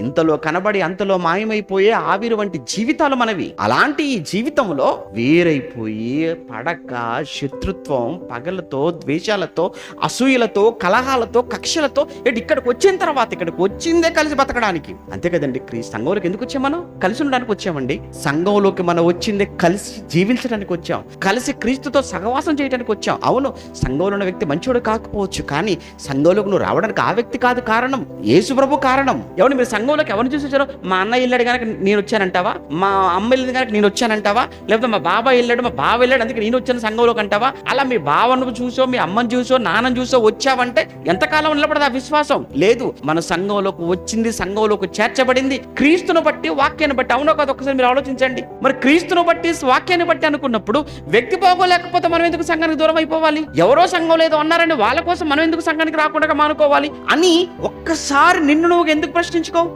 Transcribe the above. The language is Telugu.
ఇంతలో కనబడి అంతలో మాయమైపోయే ఆవిరి వంటి జీవితాలు మనవి. అలాంటి ఈ జీవితంలో వేరైపోయి పడక, శత్రుత్వం, పగలతో, ద్వేషాలతో, అసూయలతో, కలహాలతో, కక్షలతో ఇక్కడికి వచ్చిందే కలిసి బతకడానికి. అంతే కదండి. సంఘంలోకి ఎందుకు వచ్చాం? మనం కలిసి ఉండడానికి వచ్చామండి. సంఘంలోకి మనం వచ్చిందే కలిసి జీవించడానికి వచ్చాం, కలిసి క్రీస్తుతో సహవాసం చేయడానికి వచ్చాం. అవును, సంఘంలో ఉన్న వ్యక్తి మంచోడు కాకపోవచ్చు, కానీ సంఘంలోకి నువ్వు రావడానికి ఆ వ్యక్తి కాదు కారణం, యేసు ప్రభు కారణం. ఎవరు మీరు సంఘంలోకి ఎవరిని చూసి వచ్చారో? మా అన్న వెళ్ళాడు కనుక నేను వచ్చానంటావా? మా అమ్మ వెళ్ళింది కనుక నేను వచ్చానంటావా? లేకపోతే మా బాబాయ్ వెళ్ళాడు, మా బావ వెళ్ళాడు అందుకే నేను వచ్చాను సంఘంలోకి అంటావా? అలా మీ బావను చూసో, మీ అమ్మని చూసో, నాన్నని చూసో వచ్చావంటే ఎంతకాలం నిలబడదు ఆ విశ్వాసం? లేదు. మన సంఘంలోకి వచ్చింది, సంఘంలోకి చేర్చబడింది క్రీస్తును బట్టి, వాక్యాన్ని బట్టి. అవునో కాదు? ఒకసారి మీరు ఆలోచించండి. మరి క్రీస్తును బట్టి, వాక్యాన్ని బట్టి అనుకున్నప్పుడు వ్యక్తి బాగోలేకపోతే మనం ఎందుకు సంఘానికి దూరం అయిపోవాలి? ఎవరో సంఘం లేదు అన్నారని వాళ్ళ కోసం మనం ఎందుకు సంఘానికి రాకుండా మానుకోవాలి అని ఒక్కసారి నిన్ను నువ్వు ఎందుకు ప్రశ్నించుకో.